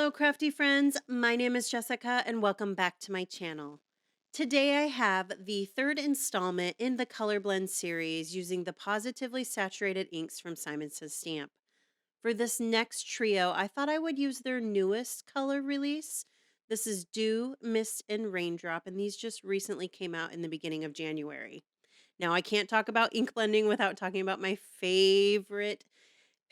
Hello, crafty friends. My name is Jessica, and welcome back to my channel. Today I have the third installment in the Color Blend series using the Positively Saturated inks from Simon Says Stamp. For this next trio, I thought I would use their newest color release. This is Dew, Mist, and Raindrop, and these just recently came out in the beginning of January. Now, I can't talk about ink blending without talking about my favorite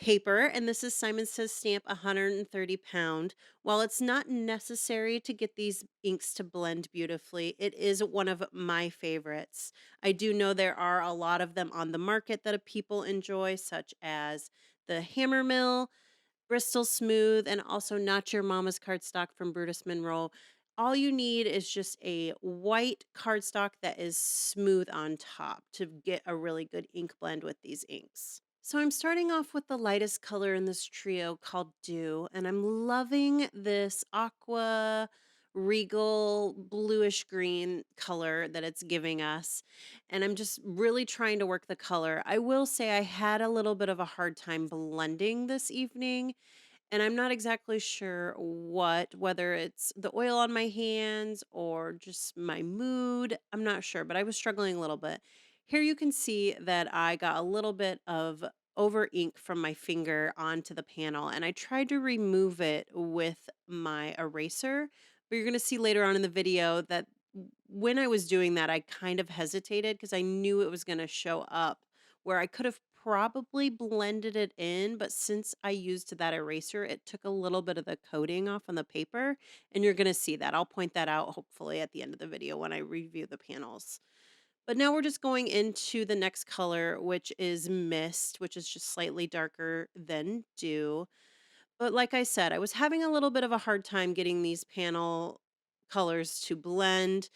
paper, and this is Simon Says Stamp 130 pound. While it's not necessary to get these inks to blend beautifully, it is one of my favorites. I do know there are a lot of them on the market that people enjoy, such as the Hammer Mill, Bristol Smooth, and also Not Your Mama's Cardstock from Brutus Monroe. All you need is just a white cardstock that is smooth on top to get a really good ink blend with these inks. So I'm starting off with the lightest color in this trio called Dew, and I'm loving this aqua regal bluish green color that it's giving us. And I'm just really trying to work the color. I will say I had a little bit of a hard time blending this evening, and I'm not exactly sure whether it's the oil on my hands or just my mood. I'm not sure, but I was struggling a little bit. Here you can see that I got a little bit of over ink from my finger onto the panel, and I tried to remove it with my eraser. But you're going to see later on in the video that when I was doing that, I kind of hesitated because I knew it was going to show up where I could have probably blended it in, but since I used that eraser, it took a little bit of the coating off on the paper, and you're gonna see that. I'll point that out hopefully at the end of the video when I review the panels. But now we're just going into the next color, which is Mist, which is just slightly darker than Dew. But like I said, I was having a little bit of a hard time getting these panel colors to blend.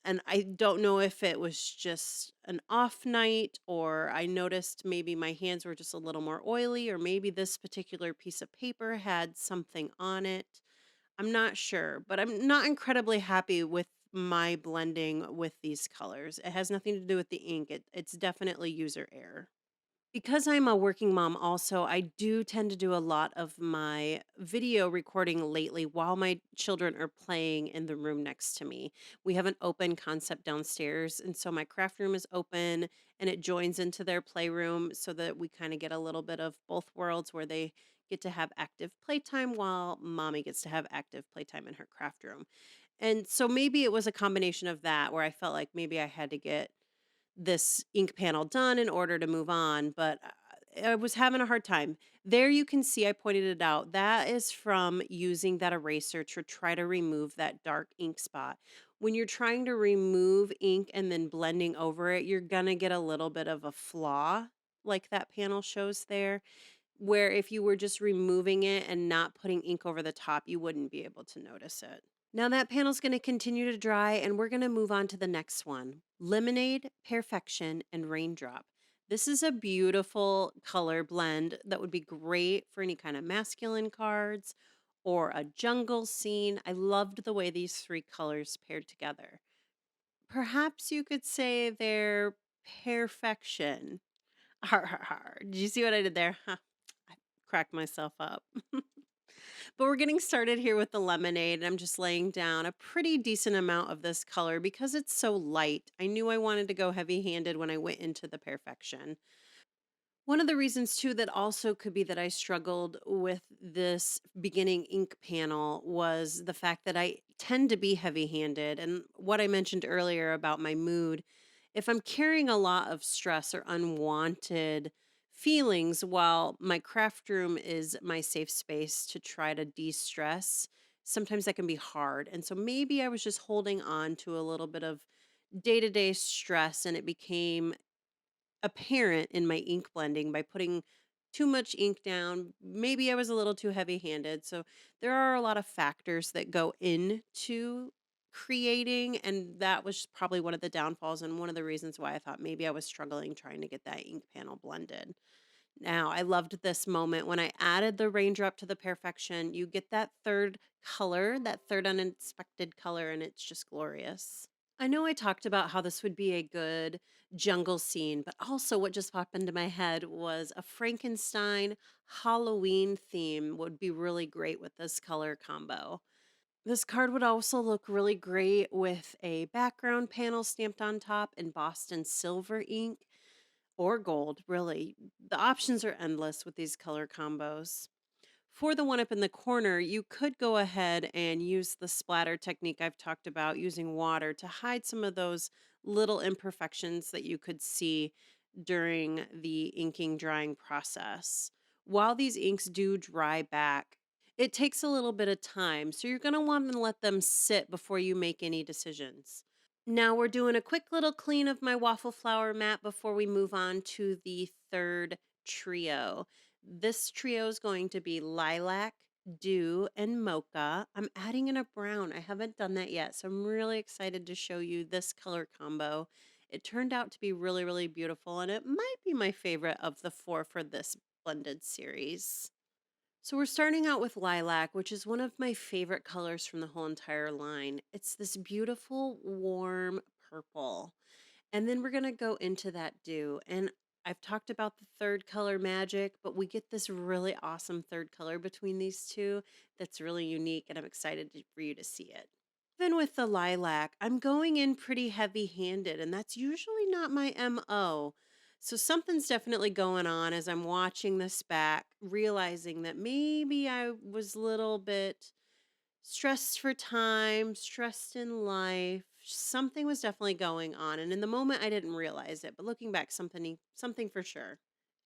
And I don't know if it was just an off night or I noticed maybe my hands were just a little more oily or maybe this particular piece of paper had something on it. I'm not sure, but I'm not incredibly happy with my blending with these colors. It has nothing to do with the ink. It's definitely user error. Because I'm a working mom also, I do tend to do a lot of my video recording lately while my children are playing in the room next to me. We have an open concept downstairs, and so my craft room is open and it joins into their playroom so that we kind of get a little bit of both worlds where they get to have active playtime while mommy gets to have active playtime in her craft room. And so maybe it was a combination of that where I felt like maybe I had to get this ink panel done in order to move on, but I was having a hard time. There you can see I pointed it out. That is from using that eraser to try to remove that dark ink spot. When you're trying to remove ink and then blending over it, you're going to get a little bit of a flaw like that panel shows there, where if you were just removing it and not putting ink over the top, you wouldn't be able to notice it. Now that panel's going to continue to dry and we're going to move on to the next one. Lemonade, Pearfection, and Raindrop. This is a beautiful color blend that would be great for any kind of masculine cards or a jungle scene. I loved the way these three colors paired together. Perhaps you could say they're Pearfection. Har har har. Did you see what I did there? Huh. I cracked myself up. But we're getting started here with the lemonade, and I'm just laying down a pretty decent amount of this color because it's so light. I knew I wanted to go heavy-handed when I went into the Perfection. One of the reasons too that also could be that I struggled with this beginning ink panel was the fact that I tend to be heavy-handed, and what I mentioned earlier about my mood. If I'm carrying a lot of stress or unwanted feelings while my craft room is my safe space to try to de-stress, sometimes that can be hard. And so maybe I was just holding on to a little bit of day-to-day stress and it became apparent in my ink blending by putting too much ink down. Maybe I was a little too heavy handed. So there are a lot of factors that go into creating, and that was probably one of the downfalls and one of the reasons why I thought maybe I was struggling trying to get that ink panel blended. Now, I loved this moment when I added the raindrop to the perfection. You get that third color, that third uninspected color, and it's just glorious. I know I talked about how this would be a good jungle scene, but also what just popped into my head was a Frankenstein Halloween theme would be really great with this color combo. This card would also look really great with a background panel stamped on top in Boston silver ink or gold, really. The options are endless with these color combos. For the one up in the corner, you could go ahead and use the splatter technique I've talked about using water to hide some of those little imperfections that you could see during the inking drying process. While these inks do dry back, it takes a little bit of time, so you're going to want to let them sit before you make any decisions. Now we're doing a quick little clean of my waffle flower mat before we move on to the third trio. This trio is going to be Lilac, Dew, and Mocha. I'm adding in a brown. I haven't done that yet, so I'm really excited to show you this color combo. It turned out to be really, really beautiful, and it might be my favorite of the four for this blended series. So we're starting out with lilac, which is one of my favorite colors from the whole entire line. It's this beautiful, warm purple. And then we're going to go into that dew. And I've talked about the third color magic, but we get this really awesome third color between these two that's really unique, and I'm excited for you to see it. Even with the lilac, I'm going in pretty heavy handed, and that's usually not my MO. So something's definitely going on as I'm watching this back, realizing that maybe I was a little bit stressed for time, stressed in life. Something was definitely going on. And in the moment I didn't realize it, but looking back, something for sure.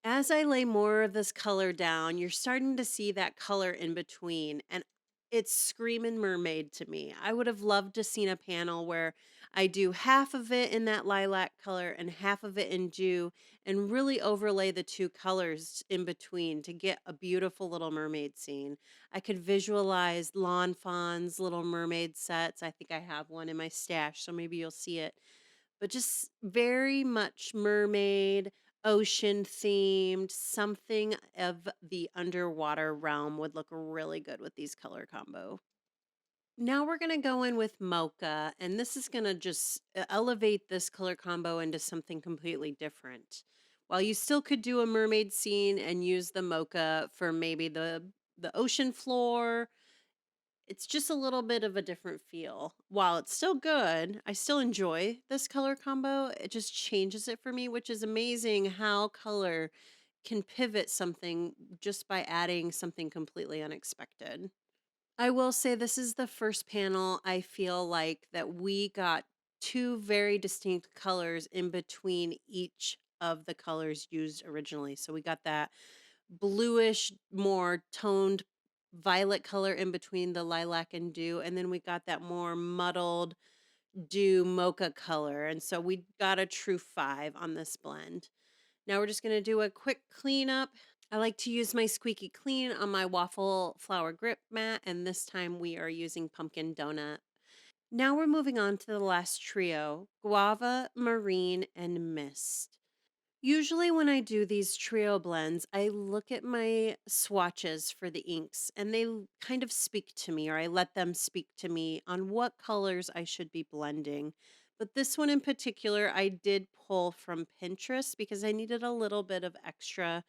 As I lay more of this color down, you're starting to see that color in between, and it's screaming mermaid to me. I would have loved to seen a panel where I do half of it in that lilac color and half of it in dew and really overlay the two colors in between to get a beautiful little mermaid scene. I could visualize Lawn Fawn's little mermaid sets. I think I have one in my stash, so maybe you'll see it, but just very much mermaid, ocean themed, something of the underwater realm would look really good with these color combo. Now we're going to go in with Mocha, and this is going to just elevate this color combo into something completely different. While you still could do a mermaid scene and use the Mocha for maybe the ocean floor, it's just a little bit of a different feel. While it's still good, I still enjoy this color combo. It just changes it for me, which is amazing how color can pivot something just by adding something completely unexpected. I will say this is the first panel I feel like that we got two very distinct colors in between each of the colors used originally. So we got that bluish, more toned violet color in between the lilac and dew. And then we got that more muddled dew mocha color. And so we got a true five on this blend. Now we're just going to do a quick cleanup. I like to use my squeaky clean on my waffle flower grip mat. And this time we are using pumpkin donut. Now we're moving on to the last trio, guava, marine, and mist. Usually, when I do these trio blends, I look at my swatches for the inks and kind of speak to me, or I let them speak to me on what colors I should be blending. But this one in particular, I did pull from Pinterest because I needed a little bit of extra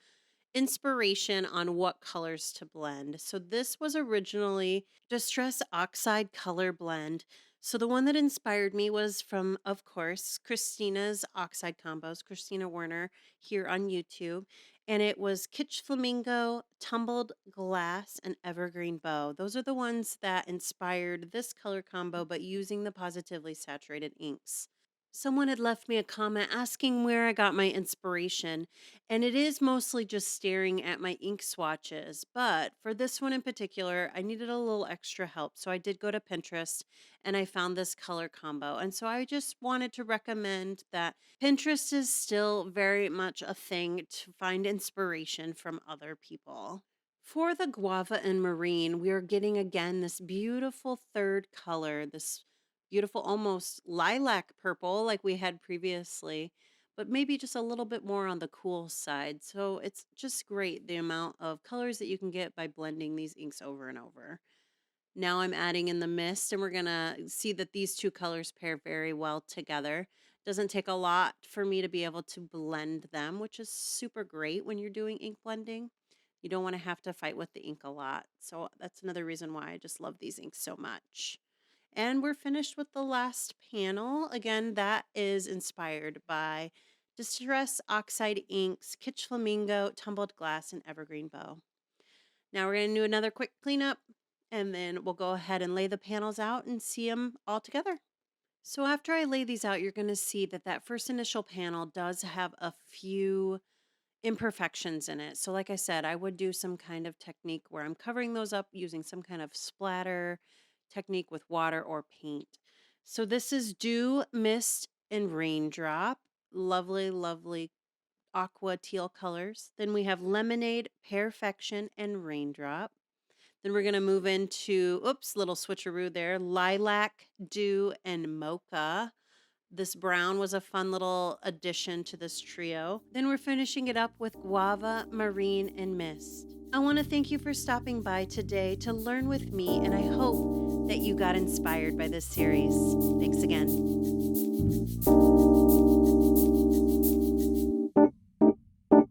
inspiration on what colors to blend. So this was originally Distress Oxide Color Blend. So the one that inspired me was from, of course, Christina's Oxide Combos, Christina Werner here on YouTube. And it was Kitsch Flamingo, Tumbled Glass, and Evergreen Bow. Those are the ones that inspired this color combo, but using the positively saturated inks. Someone had left me a comment asking where I got my inspiration, and it is mostly just staring at my ink swatches. But for this one in particular, I needed a little extra help. So I did go to Pinterest and I found this color combo. And so I just wanted to recommend that Pinterest is still very much a thing to find inspiration from other people. For the guava and marine, we are getting again this beautiful third color, this beautiful almost lilac purple like we had previously, but maybe just a little bit more on the cool side. So it's just great the amount of colors that you can get by blending these inks over and over. Now I'm adding in the mist, and we're gonna see that these two colors pair very well together. Doesn't take a lot for me to be able to blend them, which is super great when you're doing ink blending. You don't want to have to fight with the ink a lot. So that's another reason why I just love these inks so much. And we're finished with the last panel. Again, that is inspired by Distress Oxide Inks, Kitsch Flamingo, Tumbled Glass, and Evergreen Bow. Now we're going to do another quick cleanup, and then we'll go ahead and lay the panels out and see them all together. So after I lay these out, you're going to see that that first initial panel does have a few imperfections in it. So like I said, I would do some kind of technique where I'm covering those up using some kind of splatter technique with water or paint. So this is Dew, Mist, and Raindrop. Lovely, lovely aqua teal colors. Then we have Lemonade, Pearfection, and Raindrop. Then we're going to move into, oops, little switcheroo there, Lilac, Dew, and Mocha. This brown was a fun little addition to this trio. Then we're finishing it up with Guava, Marine, and Mist. I want to thank you for stopping by today to learn with me, and I hope that you got inspired by this series. Thanks again.